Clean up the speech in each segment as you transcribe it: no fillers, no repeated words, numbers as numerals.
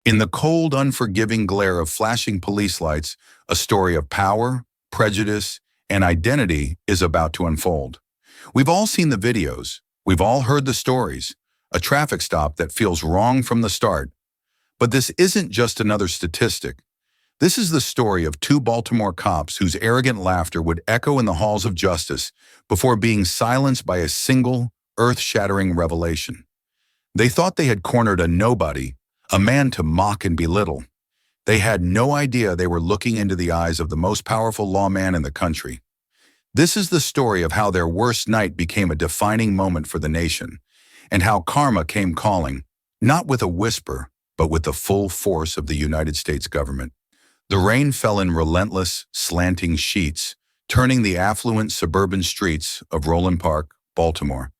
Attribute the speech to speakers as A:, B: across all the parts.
A: In the cold, unforgiving glare of flashing police lights, a story of power, prejudice, and identity is about to unfold. We've all seen the videos. We've all heard the stories. A traffic stop that feels wrong from the start. But this isn't just another statistic. This is the story of two Baltimore cops whose arrogant laughter would echo in the halls of justice before being silenced by a single, earth-shattering revelation. They thought they had cornered a nobody, a man to mock and belittle. They had no idea they were looking into the eyes of the most powerful lawman in the country. This is the story of how their worst night became a defining moment for the nation, and how karma came calling, not with a whisper, but with the full force of the United States government. The rain fell in relentless, slanting sheets, turning the affluent suburban streets of Roland Park, Baltimore,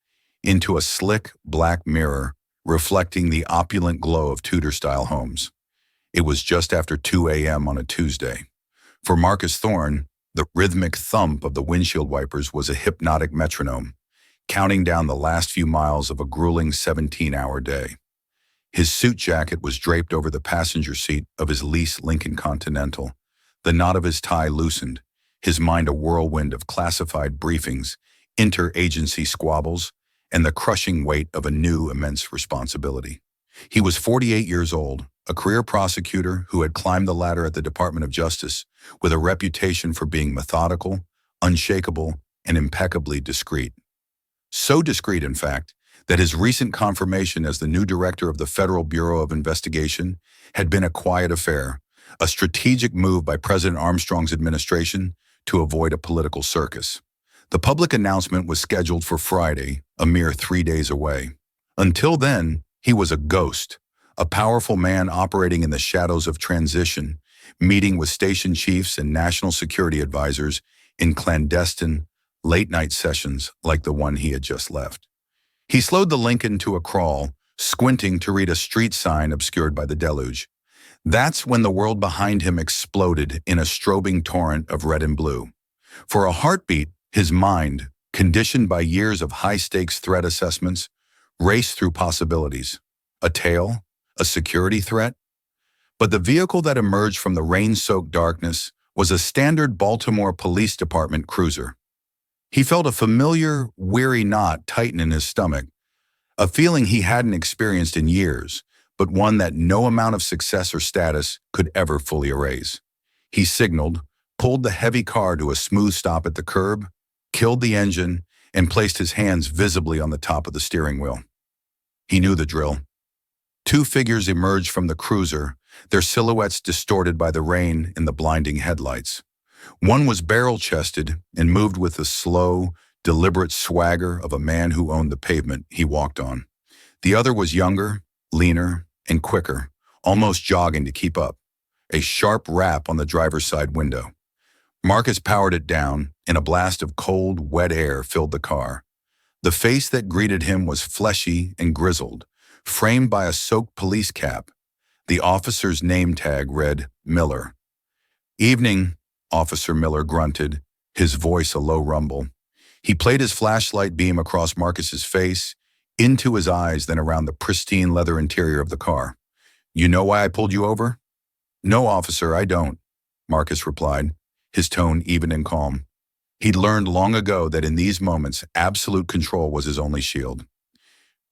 A: into a slick, black mirror reflecting the opulent glow of Tudor-style homes. It was just after 2 a.m. on a Tuesday. For Marcus Thorne, the rhythmic thump of the windshield wipers was a hypnotic metronome, counting down the last few miles of a grueling 17-hour day. His suit jacket was draped over the passenger seat of his leased Lincoln Continental. The knot of his tie loosened, his mind a whirlwind of classified briefings, interagency squabbles, and the crushing weight of a new immense responsibility. He was 48 years old, a career prosecutor who had climbed the ladder at the Department of Justice with a reputation for being methodical, unshakable, and impeccably discreet. So discreet, in fact, that his recent confirmation as the new director of the Federal Bureau of Investigation had been a quiet affair, a strategic move by President Armstrong's administration to avoid a political circus. The public announcement was scheduled for Friday, a mere 3 days away. Until then, he was a ghost, a powerful man operating in the shadows of transition, meeting with station chiefs and national security advisors in clandestine, late-night sessions like the one he had just left. He slowed the Lincoln to a crawl, squinting to read a street sign obscured by the deluge. That's when the world behind him exploded in a strobing torrent of red and blue. For a heartbeat, his mind, conditioned by years of high-stakes threat assessments, raced through possibilities. A tail? A security threat? But the vehicle that emerged from the rain-soaked darkness was a standard Baltimore Police Department cruiser. He felt a familiar, weary knot tighten in his stomach, a feeling he hadn't experienced in years, but one that no amount of success or status could ever fully erase. He signaled, pulled the heavy car to a smooth stop at the curb, killed the engine, and placed his hands visibly on the top of the steering wheel. He knew the drill. Two figures emerged from the cruiser, their silhouettes distorted by the rain and the blinding headlights. One was barrel-chested and moved with the slow, deliberate swagger of a man who owned the pavement he walked on. The other was younger, leaner, and quicker, almost jogging to keep up, a sharp rap on the driver's side window. Marcus powered it down, and a blast of cold, wet air filled the car. The face that greeted him was fleshy and grizzled, framed by a soaked police cap. The officer's name tag read Miller. "Evening," Officer Miller grunted, his voice a low rumble. He played his flashlight beam across Marcus's face, into his eyes, then around the pristine leather interior of the car. "You know why I pulled you over?" "No, officer, I don't," Marcus replied, his tone even and calm. He'd learned long ago that in these moments, absolute control was his only shield.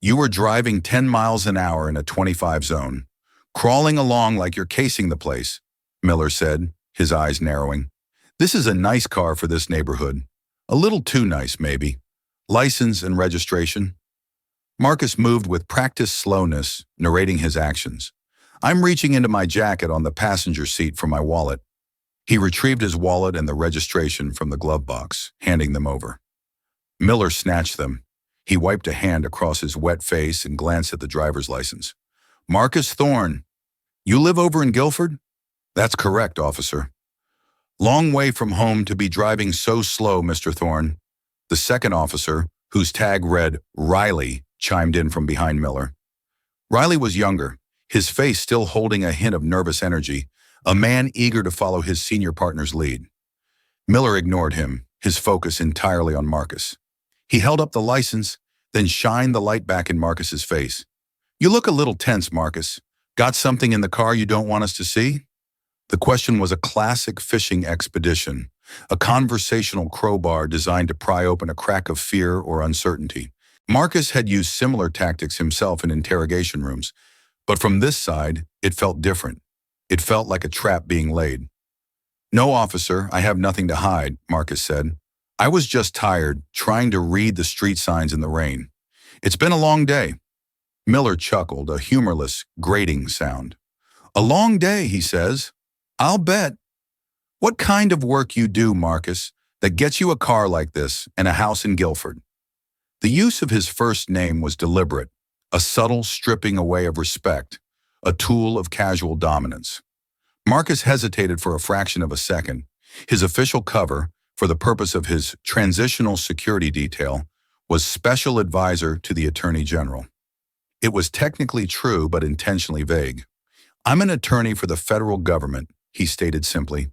A: "You were driving 10 miles an hour in a 25 zone, crawling along like you're casing the place," Miller said, his eyes narrowing. "This is a nice car for this neighborhood. A little too nice, maybe. License and registration?" Marcus moved with practiced slowness, narrating his actions. "I'm reaching into my jacket on the passenger seat for my wallet." He retrieved his wallet and the registration from the glove box, handing them over. Miller snatched them. He wiped a hand across his wet face and glanced at the driver's license. "Marcus Thorne. You live over in Guilford?" "That's correct, officer." "Long way from home to be driving so slow, Mr. Thorne." The second officer, whose tag read Riley, chimed in from behind Miller. Riley was younger, his face still holding a hint of nervous energy, a man eager to follow his senior partner's lead. Miller ignored him, his focus entirely on Marcus. He held up the license, then shined the light back in Marcus's face. "You look a little tense, Marcus. Got something in the car you don't want us to see? The question was a classic fishing expedition, a conversational crowbar designed to pry open a crack of fear or uncertainty. Marcus had used similar tactics himself in interrogation rooms, but from this side, it felt different. It felt like a trap being laid. "No, officer, I have nothing to hide," Marcus said. "I was just tired, trying to read the street signs in the rain. It's been a long day." Miller chuckled, a humorless, grating sound. "A long day," he says. "I'll bet. What kind of work you do, Marcus, that gets you a car like this and a house in Guilford?" The use of his first name was deliberate, a subtle stripping away of respect, a tool of casual dominance. Marcus hesitated for a fraction of a second. His official cover, for the purpose of his transitional security detail, was Special Advisor to the Attorney General. It was technically true but intentionally vague. "I'm an attorney for the federal government," he stated simply.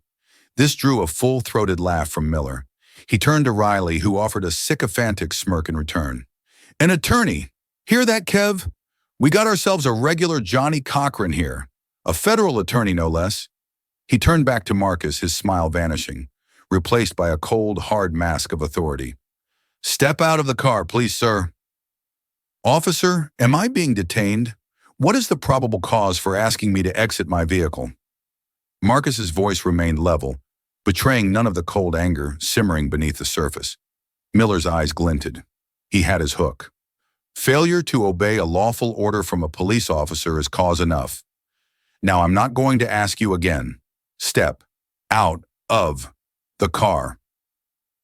A: This drew a full-throated laugh from Miller. He turned to Riley, who offered a sycophantic smirk in return. "An attorney? Hear that, Kev? We got ourselves a regular Johnny Cochran here. A federal attorney, no less." He turned back to Marcus, his smile vanishing, replaced by a cold, hard mask of authority. "Step out of the car, please, sir." "Officer, am I being detained? What is the probable cause for asking me to exit my vehicle?" Marcus's voice remained level, betraying none of the cold anger simmering beneath the surface. Miller's eyes glinted. He had his hook. "Failure to obey a lawful order from a police officer is cause enough. Now I'm not going to ask you again. Step out of the car."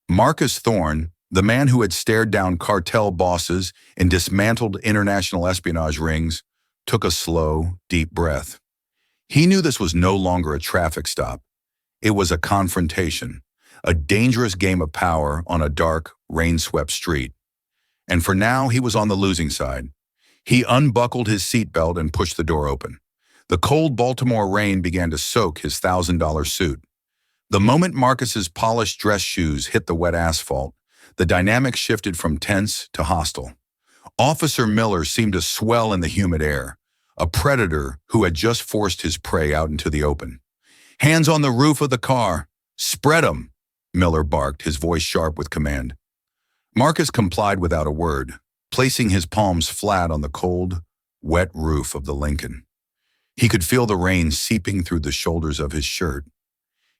A: Marcus Thorne, the man who had stared down cartel bosses and dismantled international espionage rings, took a slow, deep breath. He knew this was no longer a traffic stop. It was a confrontation, a dangerous game of power on a dark, rain-swept street. And for now, he was on the losing side. He unbuckled his seatbelt and pushed the door open. The cold Baltimore rain began to soak his $1,000 suit. The moment Marcus's polished dress shoes hit the wet asphalt, the dynamic shifted from tense to hostile. Officer Miller seemed to swell in the humid air, a predator who had just forced his prey out into the open. "Hands on the roof of the car. Spread 'em," Miller barked, his voice sharp with command. Marcus complied without a word, placing his palms flat on the cold, wet roof of the Lincoln. He could feel the rain seeping through the shoulders of his shirt.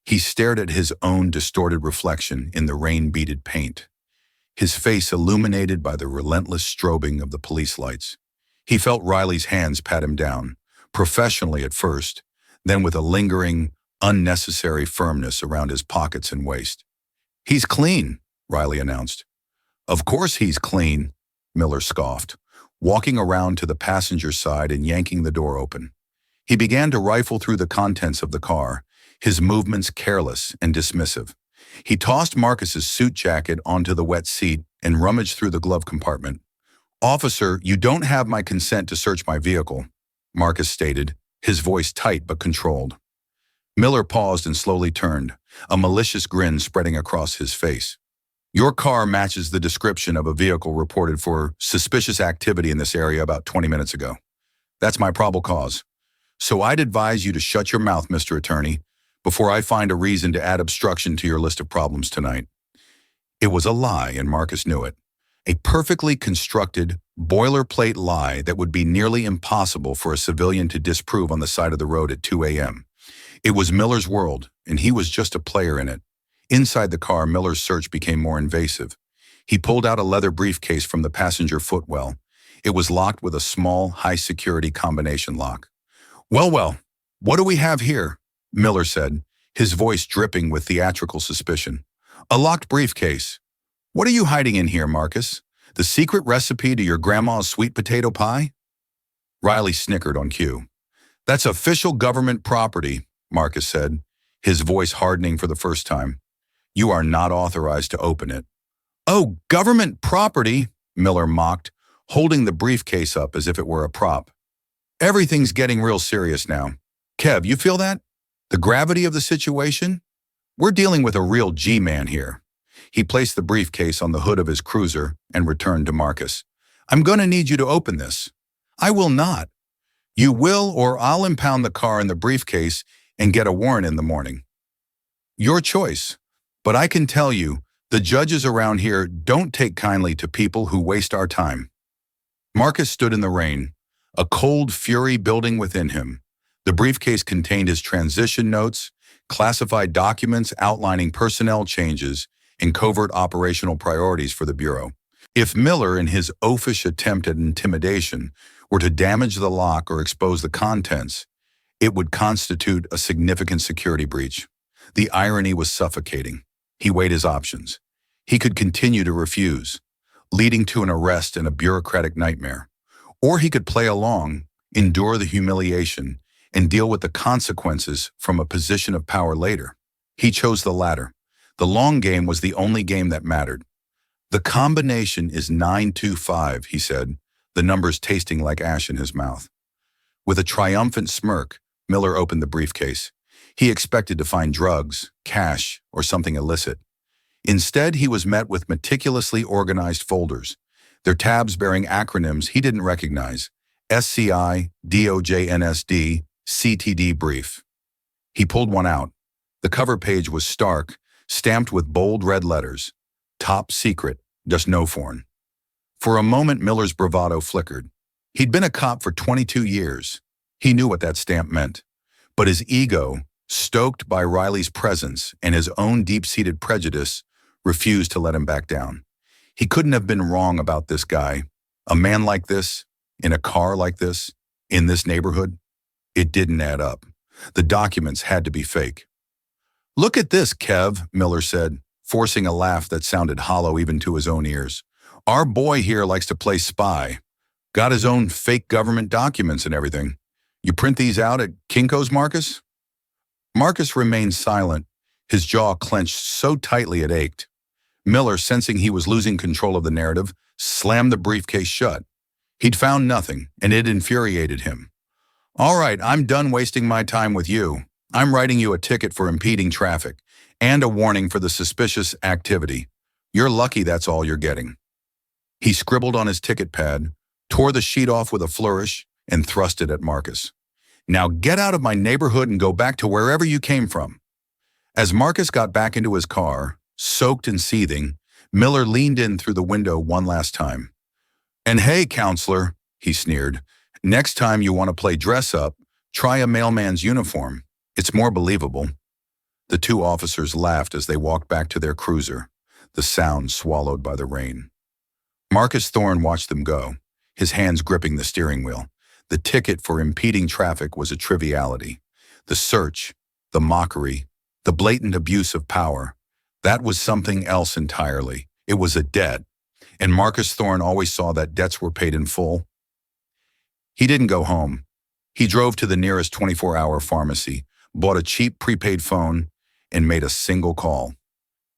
A: He stared at his own distorted reflection in the rain-beaded paint, his face illuminated by the relentless strobing of the police lights. He felt Riley's hands pat him down, professionally at first, then with a lingering, unnecessary firmness around his pockets and waist. "He's clean," Riley announced. "Of course he's clean," Miller scoffed, walking around to the passenger side and yanking the door open. He began to rifle through the contents of the car, his movements careless and dismissive. He tossed Marcus's suit jacket onto the wet seat and rummaged through the glove compartment. "Officer, you don't have my consent to search my vehicle," Marcus stated, his voice tight but controlled. Miller paused and slowly turned, a malicious grin spreading across his face. "Your car matches the description of a vehicle reported for suspicious activity in this area about 20 minutes ago. That's my probable cause. So I'd advise you to shut your mouth, Mr. Attorney, before I find a reason to add obstruction to your list of problems tonight." It was a lie, and Marcus knew it. A perfectly constructed, boilerplate lie that would be nearly impossible for a civilian to disprove on the side of the road at 2 a.m. It was Miller's world, and he was just a player in it. Inside the car, Miller's search became more invasive. He pulled out a leather briefcase from the passenger footwell. It was locked with a small, high-security combination lock. Well, what do we have here?" Miller said, his voice dripping with theatrical suspicion. "A locked briefcase. What are you hiding in here, Marcus? The secret recipe to your grandma's sweet potato pie?" Riley snickered on cue. "That's official government property," Marcus said, his voice hardening for the first time. "You are not authorized to open it." "Oh, government property," Miller mocked, holding the briefcase up as if it were a prop. "Everything's getting real serious now. Kev, you feel that? The gravity of the situation? We're dealing with a real G-man here." He placed the briefcase on the hood of his cruiser and returned to Marcus. "I'm going to need you to open this." "I will not." You will, or I'll impound the car and the briefcase and get a warrant in the morning. Your choice. But I can tell you, the judges around here don't take kindly to people who waste our time. Marcus stood in the rain, a cold fury building within him. The briefcase contained his transition notes, classified documents outlining personnel changes, and covert operational priorities for the Bureau. If Miller, in his oafish attempt at intimidation, were to damage the lock or expose the contents, it would constitute a significant security breach. The irony was suffocating. He weighed his options. He could continue to refuse, leading to an arrest and a bureaucratic nightmare. Or he could play along, endure the humiliation, and deal with the consequences from a position of power later. He chose the latter. The long game was the only game that mattered. The combination is 925, he said, the numbers tasting like ash in his mouth. With a triumphant smirk, Miller opened the briefcase. He expected to find drugs, cash, or something illicit. Instead, he was met with meticulously organized folders, their tabs bearing acronyms he didn't recognize: SCI, DOJNSD, CTD brief. He pulled one out. The cover page was stark, stamped with bold red letters. Top secret, just no foreign. For a moment, Miller's bravado flickered. He'd been a cop for 22 years. He knew what that stamp meant. But his ego, stoked by Riley's presence and his own deep-seated prejudice, refused to let him back down. He couldn't have been wrong about this guy. A man like this, in a car like this, in this neighborhood. It didn't add up. The documents had to be fake. "Look at this, Kev," Miller said, forcing a laugh that sounded hollow even to his own ears. "Our boy here likes to play spy. Got his own fake government documents and everything. You print these out at Kinko's, Marcus?" Marcus remained silent, his jaw clenched so tightly it ached. Miller, sensing he was losing control of the narrative, slammed the briefcase shut. He'd found nothing, and it infuriated him. "All right, I'm done wasting my time with you. I'm writing you a ticket for impeding traffic, and a warning for the suspicious activity. You're lucky that's all you're getting." He scribbled on his ticket pad, tore the sheet off with a flourish, and thrust it at Marcus. "Now get out of my neighborhood and go back to wherever you came from." As Marcus got back into his car, soaked and seething, Miller leaned in through the window one last time. "And hey, counselor," he sneered, "next time you want to play dress-up, try a mailman's uniform. It's more believable." The two officers laughed as they walked back to their cruiser, the sound swallowed by the rain. Marcus Thorne watched them go, his hands gripping the steering wheel. The ticket for impeding traffic was a triviality. The search, the mockery, the blatant abuse of power, that was something else entirely. It was a debt, and Marcus Thorne always saw that debts were paid in full. He didn't go home. He drove to the nearest 24-hour pharmacy, bought a cheap prepaid phone, and made a single call.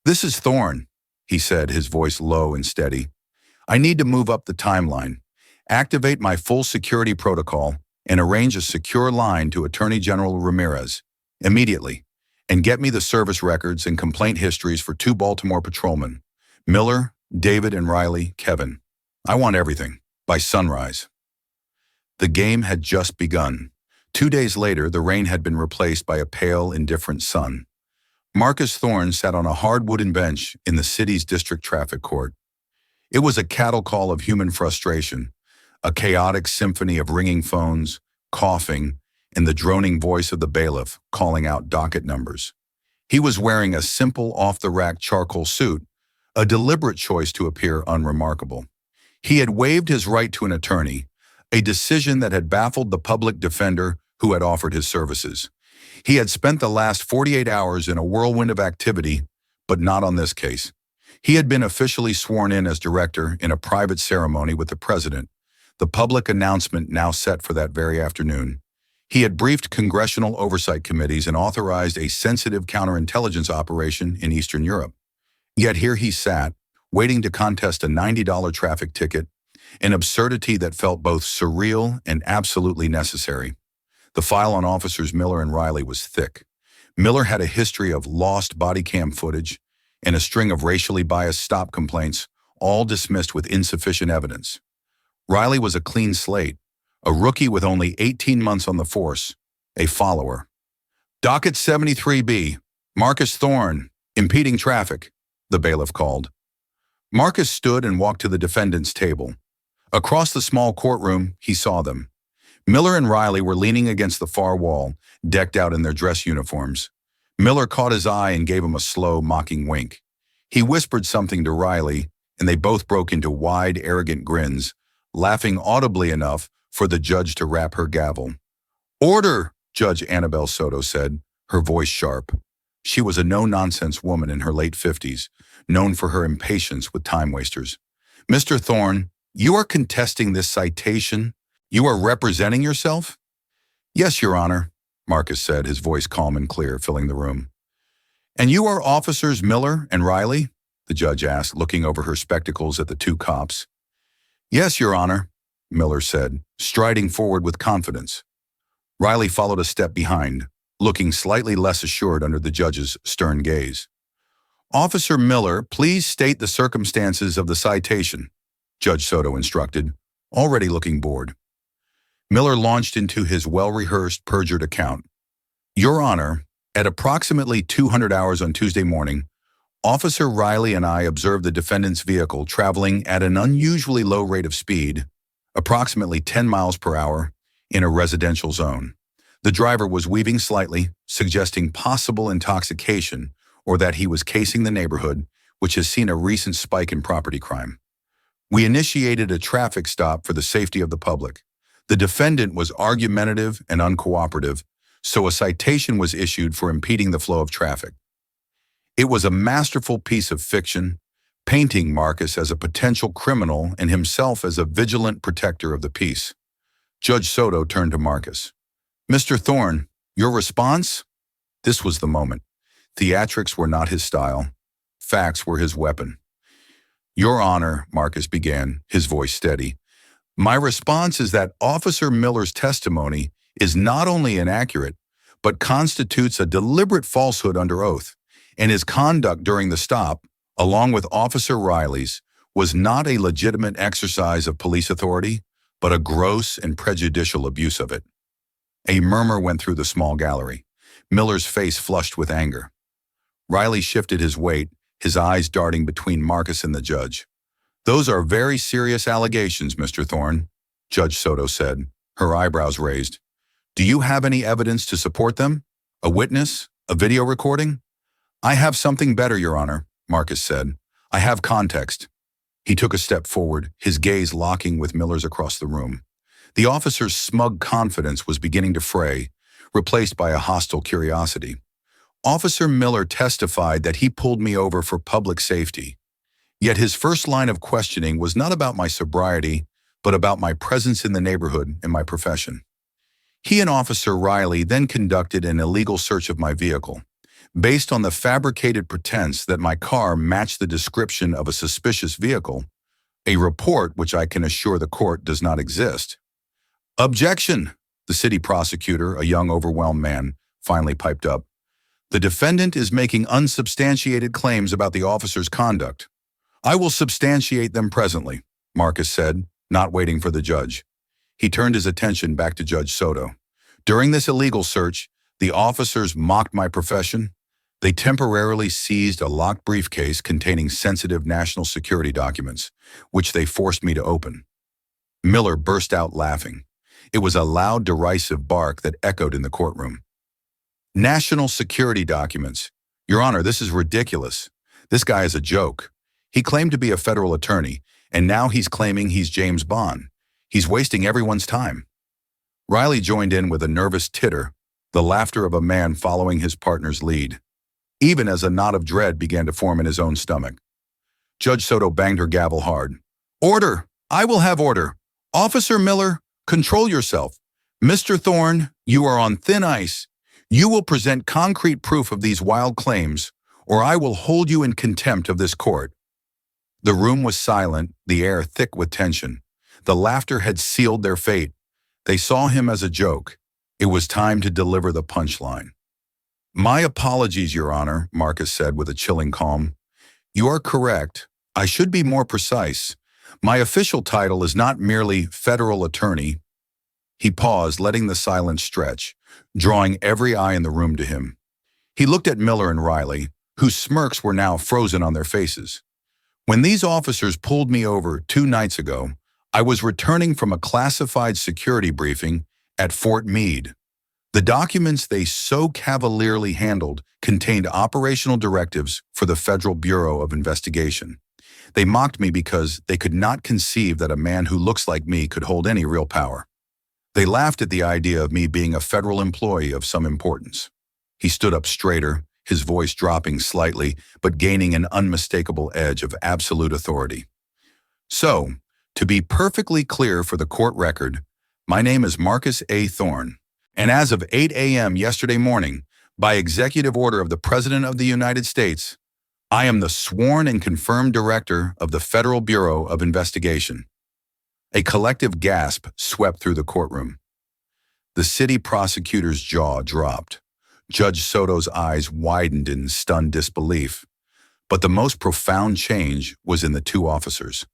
A: "This is Thorne," he said, his voice low and steady. "I need to move up the timeline, activate my full security protocol, and arrange a secure line to Attorney General Ramirez immediately, and get me the service records and complaint histories for 2 Baltimore patrolmen, Miller, David, and Riley, Kevin. I want everything, by sunrise." The game had just begun. 2 days later, the rain had been replaced by a pale, indifferent sun. Marcus Thorne sat on a hard wooden bench in the city's district traffic court. It was a cattle call of human frustration, a chaotic symphony of ringing phones, coughing, and the droning voice of the bailiff calling out docket numbers. He was wearing a simple off-the-rack charcoal suit, a deliberate choice to appear unremarkable. He had waived his right to an attorney, a decision that had baffled the public defender who had offered his services. He had spent the last 48 hours in a whirlwind of activity, but not on this case. He had been officially sworn in as director in a private ceremony with the president, the public announcement now set for that very afternoon. He had briefed congressional oversight committees and authorized a sensitive counterintelligence operation in Eastern Europe. Yet here he sat, waiting to contest a $90 traffic ticket, an absurdity that felt both surreal and absolutely necessary. The file on Officers Miller and Riley was thick. Miller had a history of lost body cam footage and a string of racially biased stop complaints, all dismissed with insufficient evidence. Riley was a clean slate, a rookie with only 18 months on the force, a follower. Docket 73B, Marcus Thorne, impeding traffic, the bailiff called. Marcus stood and walked to the defendant's table. Across the small courtroom, he saw them. Miller and Riley were leaning against the far wall, decked out in their dress uniforms. Miller caught his eye and gave him a slow, mocking wink. He whispered something to Riley, and they both broke into wide, arrogant grins, laughing audibly enough for the judge to rap her gavel. "Order," Judge Annabelle Soto said, her voice sharp. She was a no-nonsense woman in her late 50s, known for her impatience with time-wasters. "Mr. Thorne, you are contesting this citation? You are representing yourself?" "Yes, Your Honor," Marcus said, his voice calm and clear, filling the room. "And you are Officers Miller and Riley?" the judge asked, looking over her spectacles at the two cops. "Yes, Your Honor," Miller said, striding forward with confidence. Riley followed a step behind, looking slightly less assured under the judge's stern gaze. "Officer Miller, please state the circumstances of the citation," Judge Soto instructed, already looking bored. Miller launched into his well-rehearsed, perjured account. "Your Honor, at approximately 200 hours on Tuesday morning, Officer Riley and I observed the defendant's vehicle traveling at an unusually low rate of speed, approximately 10 miles per hour, in a residential zone. The driver was weaving slightly, suggesting possible intoxication or that he was casing the neighborhood, which has seen a recent spike in property crime. We initiated a traffic stop for the safety of the public. The defendant was argumentative and uncooperative, so a citation was issued for impeding the flow of traffic. It was a masterful piece of fiction, painting Marcus as a potential criminal and himself as a vigilant protector of the peace." Judge Soto turned to Marcus. "Mr. Thorne, your response?" This was the moment. Theatrics were not his style. Facts were his weapon. "Your Honor," Marcus began, his voice steady, "my response is that Officer Miller's testimony is not only inaccurate, but constitutes a deliberate falsehood under oath, and his conduct during the stop, along with Officer Riley's, was not a legitimate exercise of police authority, but a gross and prejudicial abuse of it." A murmur went through the small gallery. Miller's face flushed with anger. Riley shifted his weight, his eyes darting between Marcus and the judge. "Those are very serious allegations, Mr. Thorne," Judge Soto said, her eyebrows raised. "Do you have any evidence to support them? A witness? A video recording?" "I have something better, Your Honor," Marcus said. "I have context." He took a step forward, his gaze locking with Miller's across the room. The officer's smug confidence was beginning to fray, replaced by a hostile curiosity. "Officer Miller testified that he pulled me over for public safety. Yet his first line of questioning was not about my sobriety, but about my presence in the neighborhood and my profession. He and Officer Riley then conducted an illegal search of my vehicle, based on the fabricated pretense that my car matched the description of a suspicious vehicle, a report which I can assure the court does not exist." "Objection!" the city prosecutor, a young, overwhelmed man, finally piped up. "The defendant is making unsubstantiated claims about the officer's conduct." "I will substantiate them presently," Marcus said, not waiting for the judge. He turned his attention back to Judge Soto. "During this illegal search, the officers mocked my profession. They temporarily seized a locked briefcase containing sensitive national security documents, which they forced me to open." Miller burst out laughing. It was a loud, derisive bark that echoed in the courtroom. "National security documents. Your Honor, this is ridiculous. This guy is a joke. He claimed to be a federal attorney, and now he's claiming he's James Bond. He's wasting everyone's time." Riley joined in with a nervous titter, the laughter of a man following his partner's lead, even as a knot of dread began to form in his own stomach. Judge Soto banged her gavel hard. "Order! I will have order! Officer Miller, control yourself. Mr. Thorne, you are on thin ice. You will present concrete proof of these wild claims, or I will hold you in contempt of this court." The room was silent, the air thick with tension. The laughter had sealed their fate. They saw him as a joke. It was time to deliver the punchline. "My apologies, Your Honor," Marcus said with a chilling calm. "You are correct. I should be more precise. My official title is not merely federal attorney. He paused, letting the silence stretch, drawing every eye in the room to him. He looked at Miller and Riley, whose smirks were now frozen on their faces. When these officers pulled me over 2 nights ago, I was returning from a classified security briefing at Fort Meade. The documents they so cavalierly handled contained operational directives for the Federal Bureau of Investigation. They mocked me because they could not conceive that a man who looks like me could hold any real power. They laughed at the idea of me being a federal employee of some importance. He stood up straighter, his voice dropping slightly, but gaining an unmistakable edge of absolute authority. So, to be perfectly clear for the court record, my name is Marcus A. Thorne, and as of 8 a.m. yesterday morning, by executive order of the President of the United States, I am the sworn and confirmed director of the Federal Bureau of Investigation. A collective gasp swept through the courtroom. The city prosecutor's jaw dropped. Judge Soto's eyes widened in stunned disbelief. But the most profound change was in the 2 officers.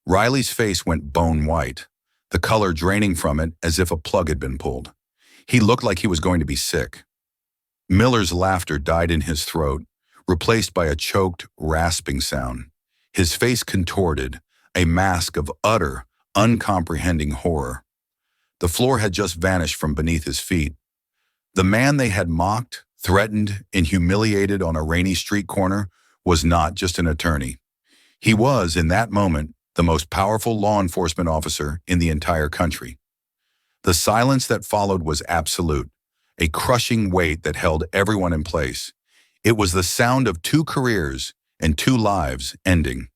A: Riley's face went bone white, the color draining from it as if a plug had been pulled. He looked like he was going to be sick. Miller's laughter died in his throat, replaced by a choked, rasping sound. His face contorted, a mask of utter, uncomprehending horror. The floor had just vanished from beneath his feet. The man they had mocked, threatened, and humiliated on a rainy street corner was not just an attorney. He was, in that moment, the most powerful law enforcement officer in the entire country. The silence that followed was absolute, a crushing weight that held everyone in place. It was the sound of 2 careers and 2 lives ending.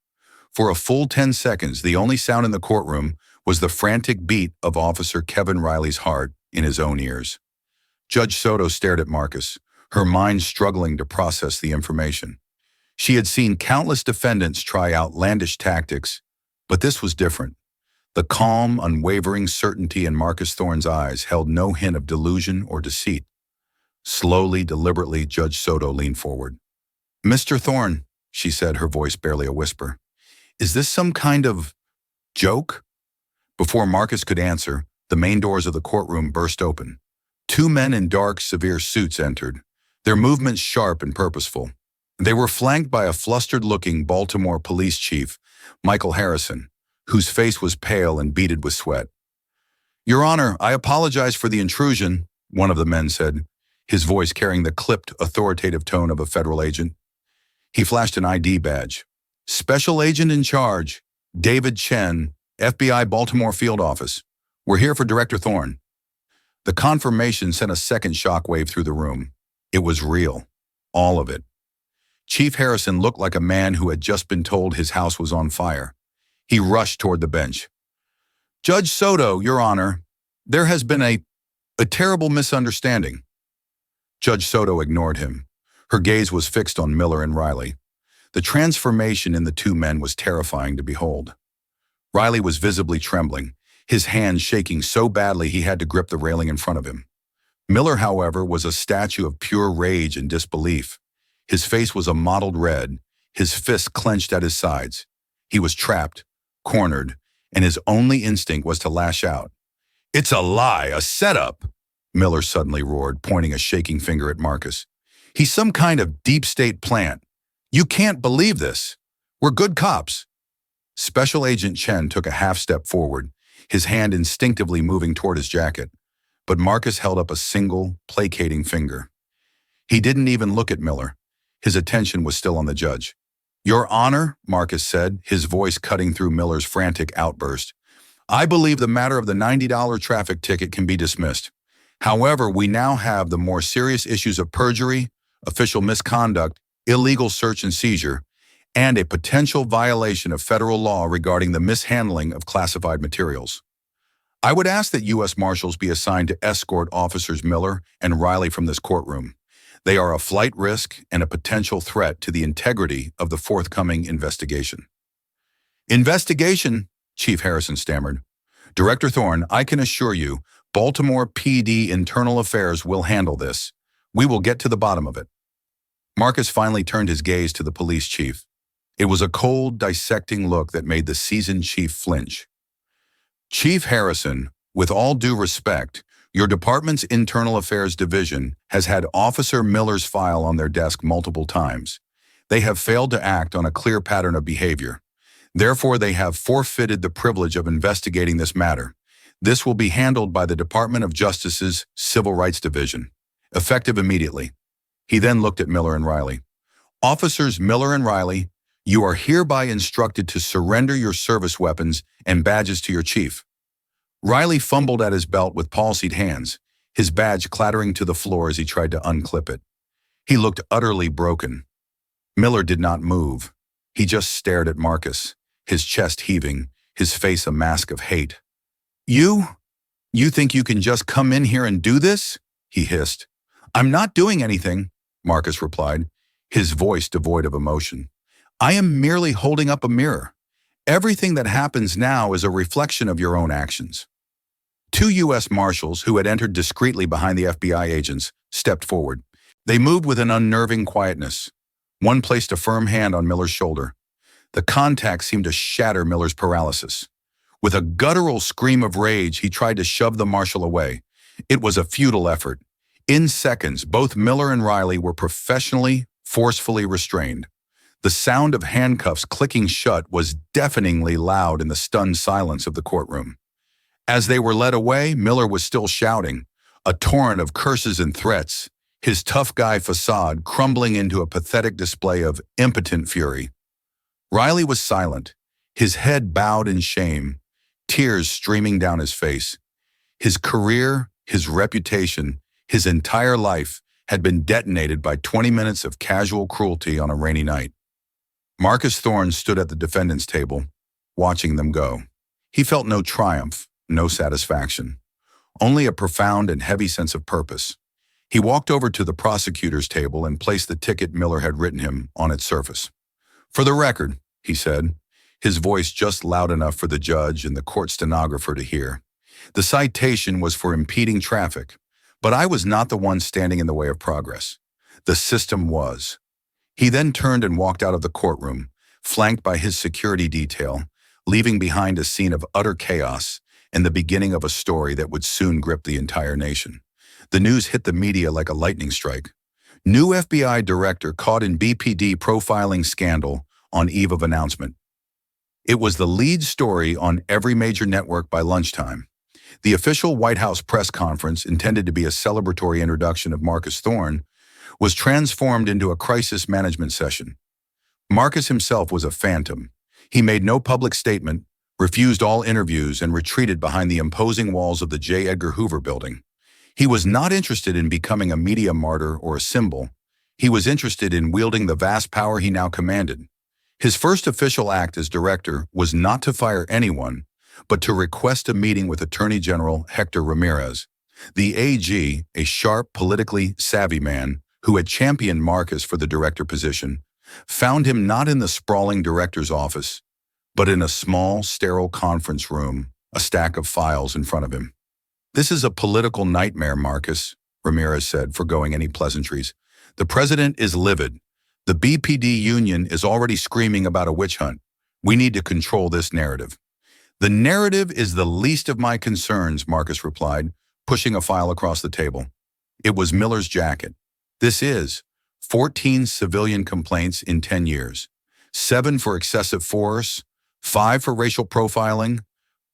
A: For a full 10 seconds, the only sound in the courtroom was the frantic beat of Officer Kevin Riley's heart in his own ears. Judge Soto stared at Marcus, her mind struggling to process the information. She had seen countless defendants try outlandish tactics, but this was different. The calm, unwavering certainty in Marcus Thorne's eyes held no hint of delusion or deceit. Slowly, deliberately, Judge Soto leaned forward. "Mr. Thorne," she said, her voice barely a whisper, "is this some kind of joke?" Before Marcus could answer, the main doors of the courtroom burst open. 2 men in dark, severe suits entered, their movements sharp and purposeful. They were flanked by a flustered-looking Baltimore police chief, Michael Harrison, whose face was pale and beaded with sweat. "Your Honor, I apologize for the intrusion," one of the men said, his voice carrying the clipped, authoritative tone of a federal agent. He flashed an ID badge. "Special Agent in Charge, David Chen, FBI Baltimore Field Office. We're here for Director Thorne." The confirmation sent a second shockwave through the room. It was real. All of it. Chief Harrison looked like a man who had just been told his house was on fire. He rushed toward the bench. "Judge Soto, Your Honor, there has been a terrible misunderstanding." Judge Soto ignored him. Her gaze was fixed on Miller and Riley. The transformation in the 2 men was terrifying to behold. Riley was visibly trembling, his hands shaking so badly he had to grip the railing in front of him. Miller, however, was a statue of pure rage and disbelief. His face was a mottled red, his fists clenched at his sides. He was trapped, cornered, and his only instinct was to lash out. "It's a lie, a setup!" Miller suddenly roared, pointing a shaking finger at Marcus. "He's some kind of deep state plant. You can't believe this. We're good cops." Special Agent Chen took a half-step forward, his hand instinctively moving toward his jacket, but Marcus held up a single, placating finger. He didn't even look at Miller. His attention was still on the judge. "Your Honor," Marcus said, his voice cutting through Miller's frantic outburst, "I believe the matter of the $90 traffic ticket can be dismissed. However, we now have the more serious issues of perjury, official misconduct, illegal search and seizure, and a potential violation of federal law regarding the mishandling of classified materials. I would ask that U.S. Marshals be assigned to escort Officers Miller and Riley from this courtroom. They are a flight risk and a potential threat to the integrity of the forthcoming investigation." "Investigation?" Chief Harrison stammered. "Director Thorne, I can assure you, Baltimore PD Internal Affairs will handle this. We will get to the bottom of it." Marcus finally turned his gaze to the police chief. It was a cold, dissecting look that made the seasoned chief flinch. "Chief Harrison, With all due respect, your department's Internal Affairs Division has had Officer Miller's file on their desk multiple times. They have failed to act on a clear pattern of behavior. Therefore, they have forfeited the privilege of investigating this matter. This will be handled by the Department of Justice's Civil Rights Division, effective immediately. He then looked at Miller and Riley. Officers Miller and Riley, you are hereby instructed to surrender your service weapons and badges to your chief. Riley fumbled at his belt with palsied hands, his badge clattering to the floor as he tried to unclip it. He looked utterly broken. Miller did not move. He just stared at Marcus, his chest heaving, his face a mask of hate. You think you can just come in here and do this? He hissed. I'm not doing anything, Marcus replied, his voice devoid of emotion. I am merely holding up a mirror. Everything that happens now is a reflection of your own actions. Two U.S. Marshals who had entered discreetly behind the FBI agents stepped forward. They moved with an unnerving quietness. One placed a firm hand on Miller's shoulder. The contact seemed to shatter Miller's paralysis. With a guttural scream of rage, he tried to shove the marshal away. It was a futile effort. In seconds, both Miller and Riley were professionally, forcefully restrained. The sound of handcuffs clicking shut was deafeningly loud in the stunned silence of the courtroom. As they were led away, Miller was still shouting, a torrent of curses and threats, his tough guy facade crumbling into a pathetic display of impotent fury. Riley was silent, his head bowed in shame, tears streaming down his face. His career, his reputation, his entire life had been detonated by 20 minutes of casual cruelty on a rainy night. Marcus Thorne stood at the defendant's table, watching them go. He felt no triumph, no satisfaction, only a profound and heavy sense of purpose. He walked over to the prosecutor's table and placed the ticket Miller had written him on its surface. For the record, he said, his voice just loud enough for the judge and the court stenographer to hear. The citation was for impeding traffic, but I was not the one standing in the way of progress. The system was. He then turned and walked out of the courtroom, flanked by his security detail, leaving behind a scene of utter chaos and the beginning of a story that would soon grip the entire nation. The news hit the media like a lightning strike. New FBI director caught in BPD profiling scandal on eve of announcement. It was the lead story on every major network by lunchtime. The official White House press conference, intended to be a celebratory introduction of Marcus Thorne, was transformed into a crisis management session. Marcus himself was a phantom. He made no public statement, refused all interviews, and retreated behind the imposing walls of the J. Edgar Hoover building. He was not interested in becoming a media martyr or a symbol. He was interested in wielding the vast power he now commanded. His first official act as director was not to fire anyone, but to request a meeting with Attorney General Hector Ramirez. The AG, a sharp, politically savvy man who had championed Marcus for the director position, found him not in the sprawling director's office, but in a small, sterile conference room, a stack of files in front of him. This is a political nightmare, Marcus, Ramirez said, forgoing any pleasantries. The president is livid. The BPD union is already screaming about a witch hunt. We need to control this narrative. The narrative is the least of my concerns, Marcus replied, pushing a file across the table. It was Miller's jacket. This is 14 civilian complaints in 10 years, 7 for excessive force, 5 for racial profiling,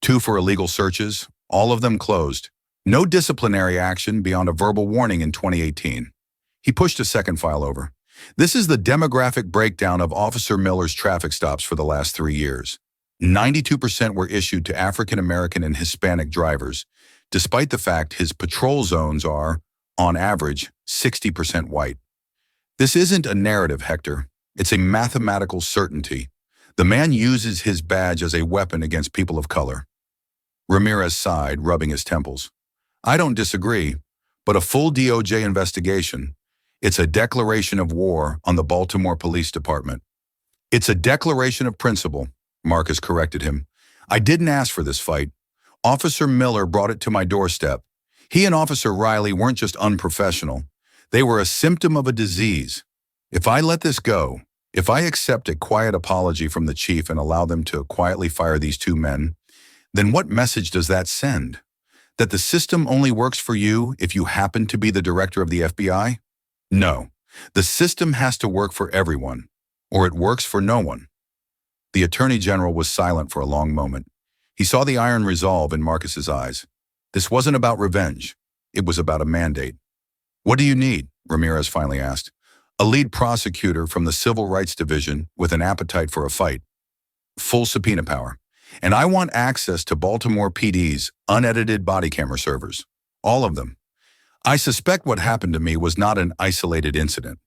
A: 2 for illegal searches, all of them closed. No disciplinary action beyond a verbal warning in 2018. He pushed a second file over. This is the demographic breakdown of Officer Miller's traffic stops for the last 3 years. 92% were issued to African American and Hispanic drivers, despite the fact his patrol zones are, on average, 60% white. This isn't a narrative, Hector. It's a mathematical certainty. The man uses his badge as a weapon against people of color. Ramirez sighed, rubbing his temples. I don't disagree, but a full DOJ investigation, it's a declaration of war on the Baltimore Police Department. It's a declaration of principle, Marcus corrected him. I didn't ask for this fight. Officer Miller brought it to my doorstep. He and Officer Riley weren't just unprofessional. They were a symptom of a disease. If I let this go, if I accept a quiet apology from the chief and allow them to quietly fire these two men, then what message does that send? That the system only works for you if you happen to be the director of the FBI? No. The system has to work for everyone, or it works for no one. The Attorney General was silent for a long moment. He saw the iron resolve in Marcus's eyes. This wasn't about revenge. It was about a mandate. "What do you need?" Ramirez finally asked. "A lead prosecutor from the Civil Rights Division with an appetite for a fight. Full subpoena power. And I want access to Baltimore PD's unedited body camera servers. All of them. I suspect what happened to me was not an isolated incident."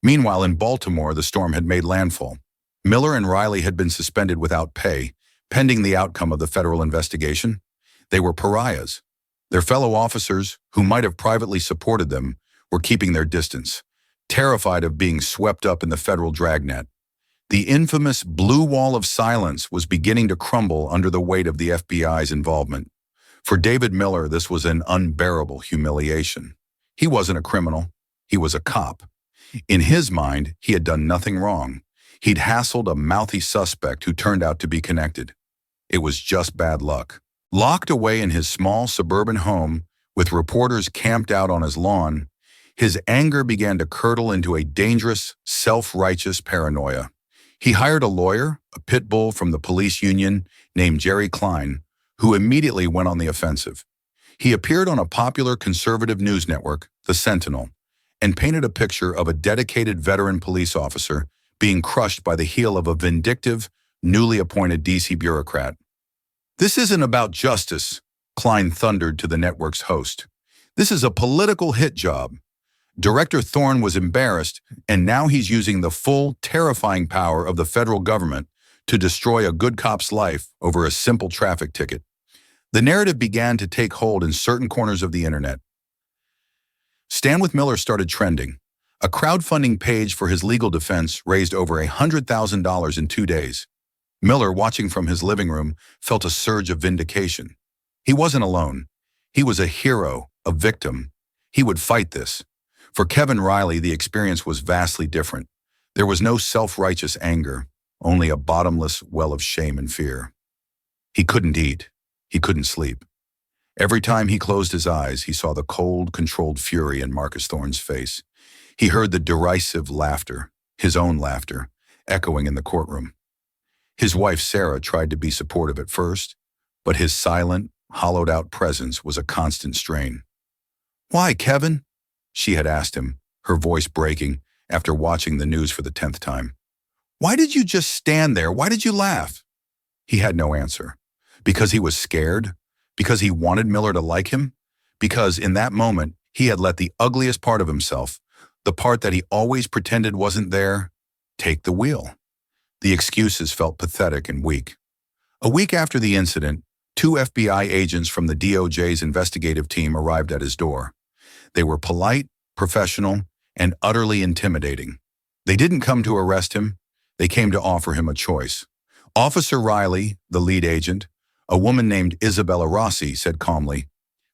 A: Meanwhile, in Baltimore, the storm had made landfall. Miller and Riley had been suspended without pay, pending the outcome of the federal investigation. They were pariahs. Their fellow officers, who might have privately supported them, were keeping their distance, terrified of being swept up in the federal dragnet. The infamous blue wall of silence was beginning to crumble under the weight of the FBI's involvement. For David Miller, this was an unbearable humiliation. He wasn't a criminal. He was a cop. In his mind, he had done nothing wrong. He'd hassled a mouthy suspect who turned out to be connected. It was just bad luck. Locked away in his small suburban home, with reporters camped out on his lawn, his anger began to curdle into a dangerous, self-righteous paranoia. He hired a lawyer, a pit bull from the police union named Jerry Klein, who immediately went on the offensive. He appeared on a popular conservative news network, The Sentinel, and painted a picture of a dedicated veteran police officer being crushed by the heel of a vindictive, newly appointed D.C. bureaucrat. "This isn't about justice," Klein thundered to the network's host. "This is a political hit job. Director Thorne was embarrassed, and now he's using the full, terrifying power of the federal government to destroy a good cop's life over a simple traffic ticket." The narrative began to take hold in certain corners of the internet. Stand with Miller started trending. A crowdfunding page for his legal defense raised over $100,000 in 2 days. Miller, watching from his living room, felt a surge of vindication. He wasn't alone. He was a hero, a victim. He would fight this. For Kevin Riley, the experience was vastly different. There was no self-righteous anger, only a bottomless well of shame and fear. He couldn't eat. He couldn't sleep. Every time he closed his eyes, he saw the cold, controlled fury in Marcus Thorne's face. He heard the derisive laughter, his own laughter, echoing in the courtroom. His wife, Sarah, tried to be supportive at first, but his silent, hollowed-out presence was a constant strain. "Why, Kevin?" she had asked him, her voice breaking after watching the news for the 10th time. "Why did you just stand there? Why did you laugh?" He had no answer. Because he was scared? Because he wanted Miller to like him? Because in that moment, he had let the ugliest part of himself, the part that he always pretended wasn't there, take the wheel. The excuses felt pathetic and weak. A week after the incident, 2 FBI agents from the DOJ's investigative team arrived at his door. They were polite, professional, and utterly intimidating. They didn't come to arrest him. They came to offer him a choice. Officer Riley, the lead agent, a woman named Isabella Rossi, said calmly,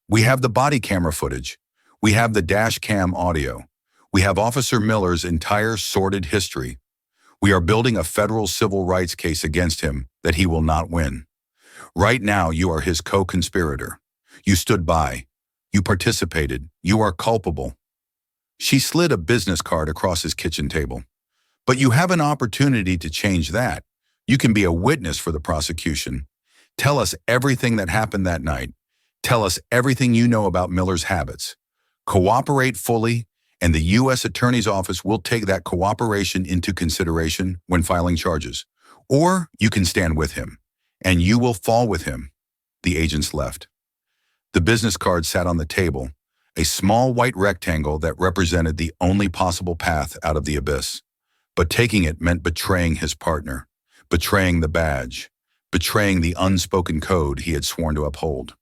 A: "We have the body camera footage. We have the dash cam audio. We have Officer Miller's entire sordid history. We are building a federal civil rights case against him that he will not win. Right now, you are his co-conspirator. You stood by. You participated. You are culpable." She slid a business card across his kitchen table. "But you have an opportunity to change that. You can be a witness for the prosecution. Tell us everything that happened that night. Tell us everything you know about Miller's habits. Cooperate fully, and the U.S. Attorney's Office will take that cooperation into consideration when filing charges. Or you can stand with him, and you will fall with him." The agents left. The business card sat on the table, a small white rectangle that represented the only possible path out of the abyss. But taking it meant betraying his partner, betraying the badge, betraying the unspoken code he had sworn to uphold.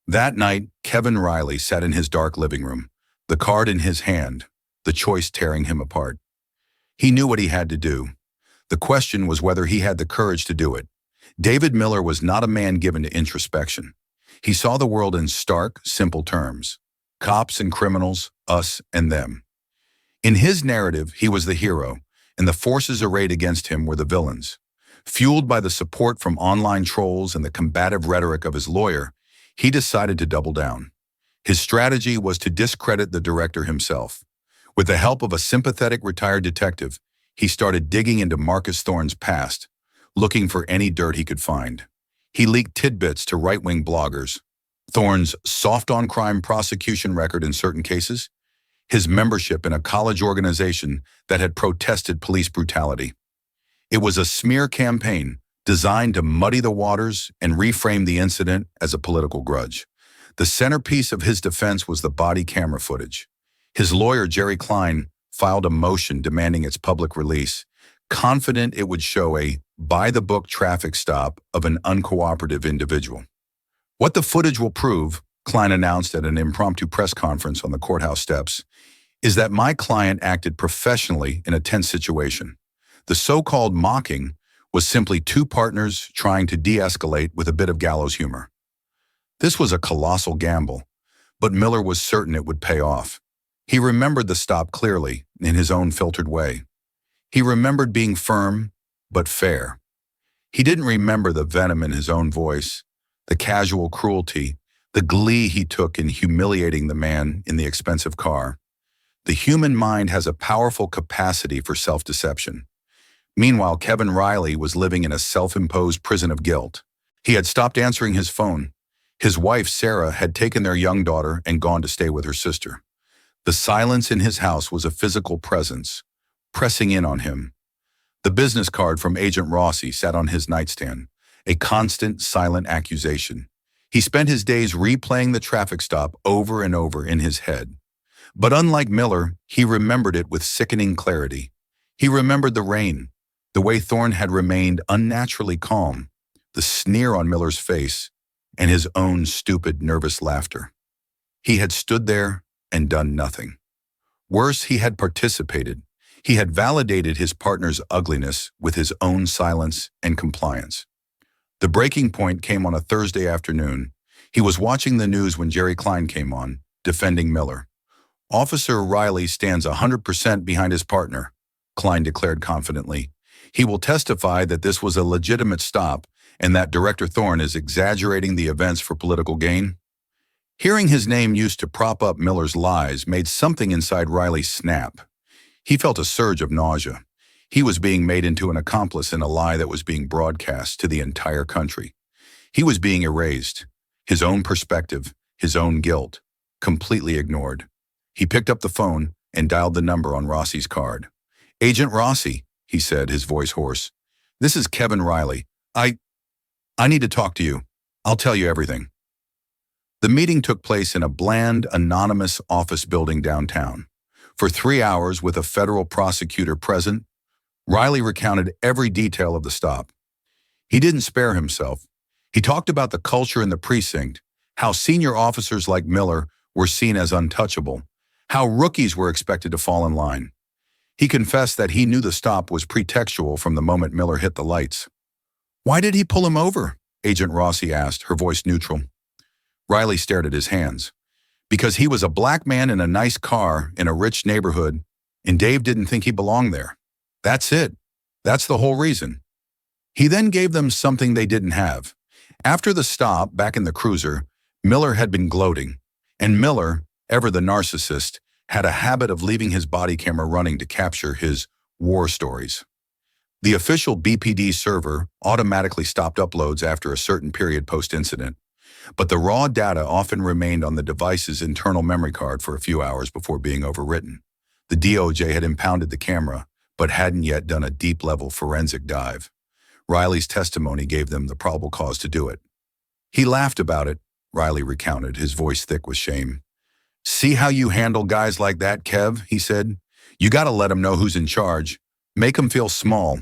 A: That night, Kevin Riley sat in his dark living room, the card in his hand, the choice tearing him apart. He knew what he had to do. The question was whether he had the courage to do it. David Miller was not a man given to introspection. He saw the world in stark, simple terms. Cops and criminals, us and them. In his narrative, he was the hero, and the forces arrayed against him were the villains. Fueled by the support from online trolls and the combative rhetoric of his lawyer, He decided to double down. His strategy was to discredit the director himself. With the help of a sympathetic retired detective, he started digging into Marcus Thorne's past, looking for any dirt he could find. He leaked tidbits to right-wing bloggers, Thorne's soft-on-crime prosecution record in certain cases, his membership in a college organization that had protested police brutality. It was a smear campaign designed to muddy the waters and reframe the incident as a political grudge. The centerpiece of his defense was the body camera footage. His lawyer, Jerry Klein, filed a motion demanding its public release, confident it would show a by-the-book traffic stop of an uncooperative individual. What the footage will prove, Klein announced at an impromptu press conference on the courthouse steps, is that my client acted professionally in a tense situation. The so-called mocking was simply two partners trying to de-escalate with a bit of gallows humor. This was a colossal gamble, but Miller was certain it would pay off. He remembered the stop clearly, in his own filtered way. He remembered being firm, but fair. He didn't remember the venom in his own voice, the casual cruelty, the glee he took in humiliating the man in the expensive car. The human mind has a powerful capacity for self-deception. Meanwhile, Kevin Riley was living in a self-imposed prison of guilt. He had stopped answering his phone. His wife, Sarah, had taken their young daughter and gone to stay with her sister. The silence in his house was a physical presence, pressing in on him. The business card from Agent Rossi sat on his nightstand, a constant, silent accusation. He spent his days replaying the traffic stop over and over in his head. But unlike Miller, he remembered it with sickening clarity. He remembered the rain, the way Thorne had remained unnaturally calm, the sneer on Miller's face, and his own stupid, nervous laughter. He had stood there and done nothing. Worse, he had participated. He had validated his partner's ugliness with his own silence and compliance. The breaking point came on a Thursday afternoon. He was watching the news when Jerry Klein came on, defending Miller. Officer Riley stands 100% behind his partner, Klein declared confidently. He will testify that this was a legitimate stop and that Director Thorne is exaggerating the events for political gain. Hearing his name used to prop up Miller's lies made something inside Riley snap. He felt a surge of nausea. He was being made into an accomplice in a lie that was being broadcast to the entire country. He was being erased, his own perspective, his own guilt, completely ignored. He picked up the phone and dialed the number on Rossi's card. "Agent Rossi," he said, his voice hoarse. "This is Kevin Riley. I need to talk to you. I'll tell you everything." The meeting took place in a bland, anonymous office building downtown. For 3 hours, with a federal prosecutor present, Riley recounted every detail of the stop. He didn't spare himself. He talked about the culture in the precinct, how senior officers like Miller were seen as untouchable, how rookies were expected to fall in line. He confessed that he knew the stop was pretextual from the moment Miller hit the lights. "Why did he pull him over?" Agent Rossi asked, her voice neutral. Riley stared at his hands. "Because he was a black man in a nice car in a rich neighborhood, and Dave didn't think he belonged there. That's it. That's the whole reason." He then gave them something they didn't have. After the stop, back in the cruiser, Miller had been gloating, and Miller, ever the narcissist, had a habit of leaving his body camera running to capture his war stories. The official BPD server automatically stopped uploads after a certain period post-incident, but the raw data often remained on the device's internal memory card for a few hours before being overwritten. The DOJ had impounded the camera, but hadn't yet done a deep-level forensic dive. Riley's testimony gave them the probable cause to do it. "He laughed about it," Riley recounted, his voice thick with shame. "See how you handle guys like that, Kev," he said. "You gotta let him know who's in charge. Make him feel small."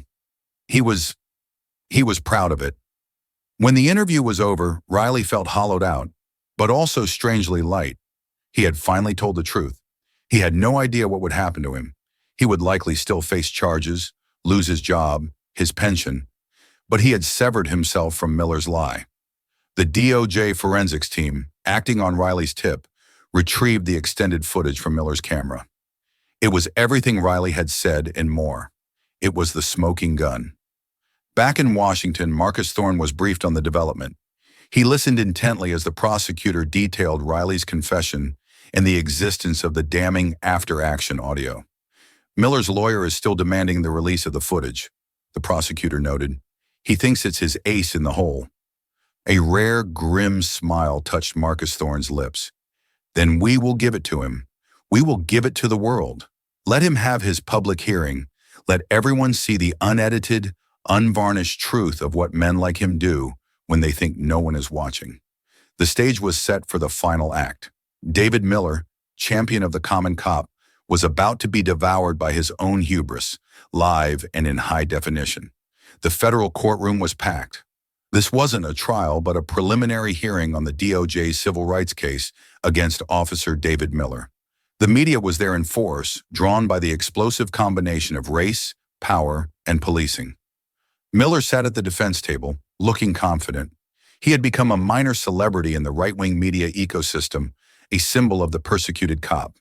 A: He was proud of it. When the interview was over, Riley felt hollowed out, but also strangely light. He had finally told the truth. He had no idea what would happen to him. He would likely still face charges, lose his job, his pension, but he had severed himself from Miller's lie. The DOJ forensics team, acting on Riley's tip, retrieved the extended footage from Miller's camera. It was everything Riley had said and more. It was the smoking gun. Back in Washington, Marcus Thorne was briefed on the development. He listened intently as the prosecutor detailed Riley's confession and the existence of the damning after-action audio. Miller's lawyer is still demanding the release of the footage, the prosecutor noted. He thinks it's his ace in the hole. A rare, grim smile touched Marcus Thorne's lips. Then we will give it to him. We will give it to the world. Let him have his public hearing. Let everyone see the unedited, unvarnished truth of what men like him do when they think no one is watching. The stage was set for the final act. David Miller, champion of the common cop, was about to be devoured by his own hubris, live and in high definition. The federal courtroom was packed. This wasn't a trial, but a preliminary hearing on the DOJ's civil rights case against Officer David Miller. The media was there in force, drawn by the explosive combination of race, power, and policing. Miller sat at the defense table, looking confident. He had become a minor celebrity in the right-wing media ecosystem, a symbol of the persecuted cop.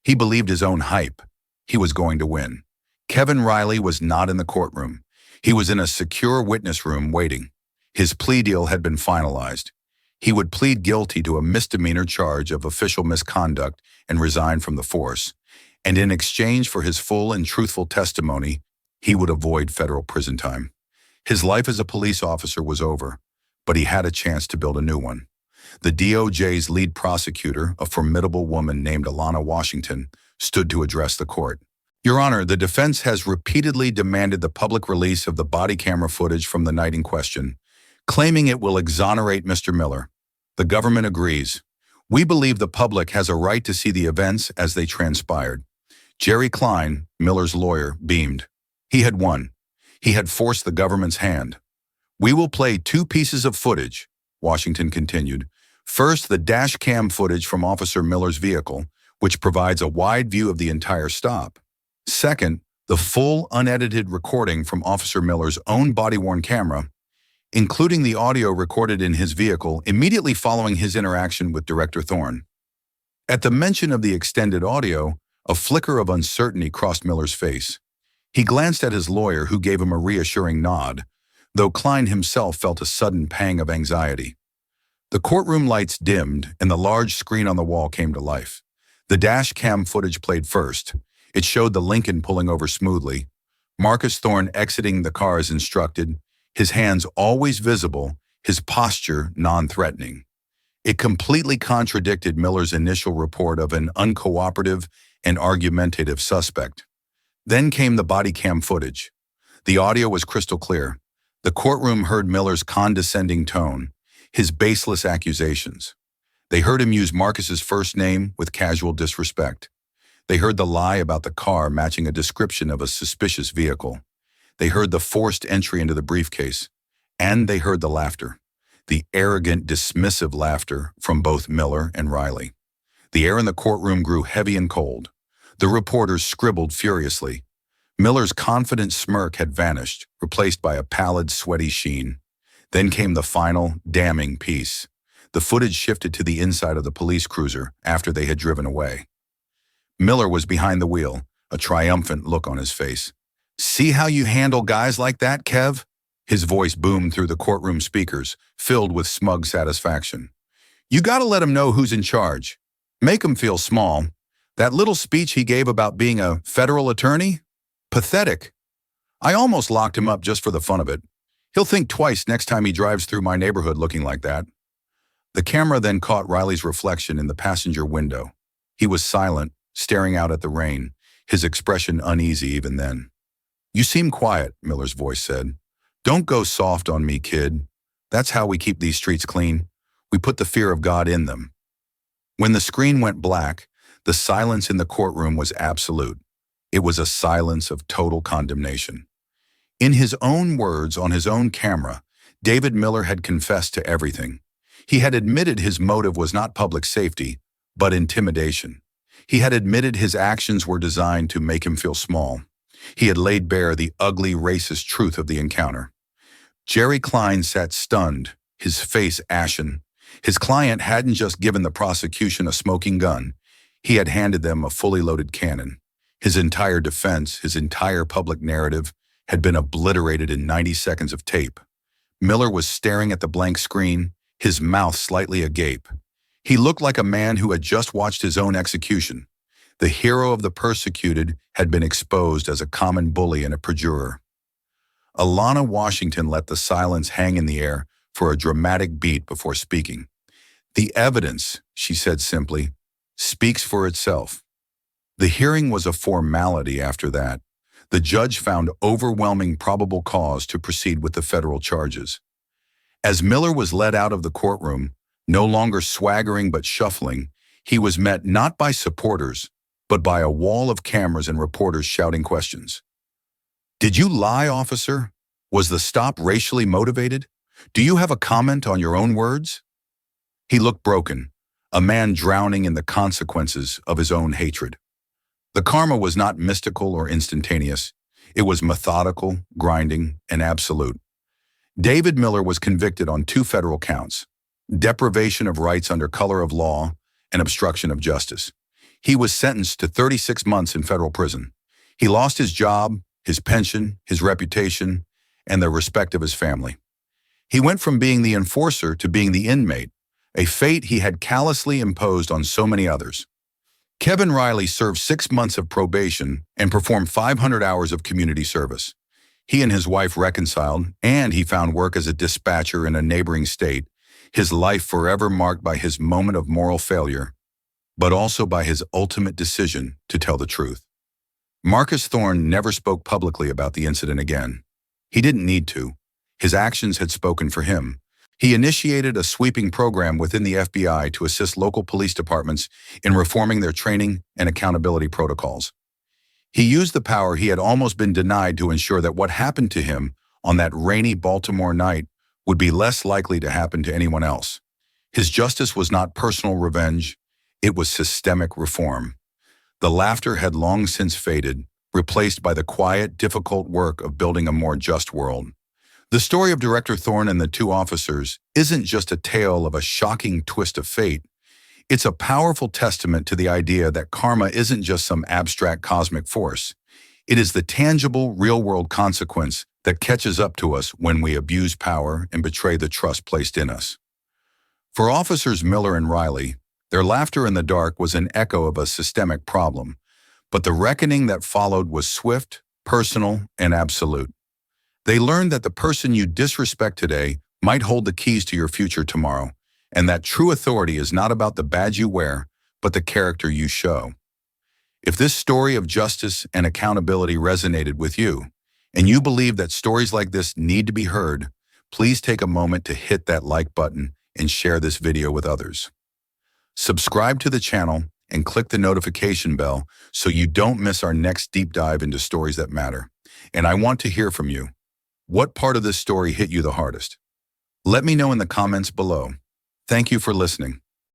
A: He believed his own hype. He was going to win. Kevin Riley was not in the courtroom. He was in a secure witness room waiting. His plea deal had been finalized. He would plead guilty to a misdemeanor charge of official misconduct and resign from the force. And in exchange for his full and truthful testimony, he would avoid federal prison time. His life as a police officer was over, but he had a chance to build a new one. The DOJ's lead prosecutor, a formidable woman named Alana Washington, stood to address the court. Your Honor, the defense has repeatedly demanded the public release of the body camera footage from the night in question, claiming it will exonerate Mr. Miller. The government agrees. We believe the public has a right to see the events as they transpired. Jerry Klein, Miller's lawyer, beamed. He had won. He had forced the government's hand. We will play two pieces of footage, Washington continued. First, the dash cam footage from Officer Miller's vehicle, which provides a wide view of the entire stop. Second, the full, unedited recording from Officer Miller's own body-worn camera, including the audio recorded in his vehicle immediately following his interaction with Director Thorne. At the mention of the extended audio, a flicker of uncertainty crossed Miller's face. He glanced at his lawyer, who gave him a reassuring nod, though Klein himself felt a sudden pang of anxiety. The courtroom lights dimmed, and the large screen on the wall came to life. The dash cam footage played first. It showed the Lincoln pulling over smoothly, Marcus Thorne exiting the car as instructed, his hands always visible, his posture non-threatening. It completely contradicted Miller's initial report of an uncooperative and argumentative suspect. Then came the body cam footage. The audio was crystal clear. The courtroom heard Miller's condescending tone, his baseless accusations. They heard him use Marcus's first name with casual disrespect. They heard the lie about the car matching a description of a suspicious vehicle. They heard the forced entry into the briefcase. And they heard the laughter, the arrogant, dismissive laughter from both Miller and Riley. The air in the courtroom grew heavy and cold. The reporters scribbled furiously. Miller's confident smirk had vanished, replaced by a pallid, sweaty sheen. Then came the final, damning piece. The footage shifted to the inside of the police cruiser after they had driven away. Miller was behind the wheel, a triumphant look on his face. "See how you handle guys like that, Kev?" His voice boomed through the courtroom speakers, filled with smug satisfaction. "You gotta let him know who's in charge. Make him feel small. That little speech he gave about being a federal attorney? Pathetic. I almost locked him up just for the fun of it. He'll think twice next time he drives through my neighborhood looking like that." The camera then caught Riley's reflection in the passenger window. He was silent, staring out at the rain, his expression uneasy even then. "You seem quiet," Miller's voice said. "Don't go soft on me, kid. That's how we keep these streets clean. We put the fear of God in them." When the screen went black, the silence in the courtroom was absolute. It was a silence of total condemnation. In his own words on his own camera, David Miller had confessed to everything. He had admitted his motive was not public safety, but intimidation. He had admitted his actions were designed to make him feel small. He had laid bare the ugly, racist truth of the encounter. Jerry Klein sat stunned, his face ashen. His client hadn't just given the prosecution a smoking gun. He had handed them a fully loaded cannon. His entire defense, his entire public narrative, had been obliterated in 90 seconds of tape. Miller was staring at the blank screen, his mouth slightly agape. He looked like a man who had just watched his own execution. The hero of the persecuted had been exposed as a common bully and a perjurer. Alana Washington let the silence hang in the air for a dramatic beat before speaking. "The evidence," she said simply, "speaks for itself." The hearing was a formality after that. The judge found overwhelming probable cause to proceed with the federal charges. As Miller was led out of the courtroom, no longer swaggering but shuffling, he was met not by supporters, but by a wall of cameras and reporters shouting questions. "Did you lie, officer? Was the stop racially motivated? Do you have a comment on your own words?" He looked broken, a man drowning in the consequences of his own hatred. The karma was not mystical or instantaneous. It was methodical, grinding, and absolute. David Miller was convicted on 2 federal counts: deprivation of rights under color of law and obstruction of justice. He was sentenced to 36 months in federal prison. He lost his job, his pension, his reputation, and the respect of his family. He went from being the enforcer to being the inmate, a fate he had callously imposed on so many others. Kevin Riley served 6 months of probation and performed 500 hours of community service. He and his wife reconciled, and he found work as a dispatcher in a neighboring state, his life forever marked by his moment of moral failure, but also by his ultimate decision to tell the truth. Marcus Thorne never spoke publicly about the incident again. He didn't need to. His actions had spoken for him. He initiated a sweeping program within the FBI to assist local police departments in reforming their training and accountability protocols. He used the power he had almost been denied to ensure that what happened to him on that rainy Baltimore night would be less likely to happen to anyone else. His justice was not personal revenge, it was systemic reform. The laughter had long since faded, replaced by the quiet, difficult work of building a more just world. The story of Director Thorne and the 2 officers isn't just a tale of a shocking twist of fate. It's a powerful testament to the idea that karma isn't just some abstract cosmic force. It is the tangible, real-world consequence that catches up to us when we abuse power and betray the trust placed in us. For Officers Miller and Riley, their laughter in the dark was an echo of a systemic problem, but the reckoning that followed was swift, personal, and absolute. They learned that the person you disrespect today might hold the keys to your future tomorrow, and that true authority is not about the badge you wear, but the character you show. If this story of justice and accountability resonated with you, and you believe that stories like this need to be heard, please take a moment to hit that like button and share this video with others. Subscribe to the channel and click the notification bell so you don't miss our next deep dive into stories that matter. And I want to hear from you. What part of this story hit you the hardest? Let me know in the comments below. Thank you for listening.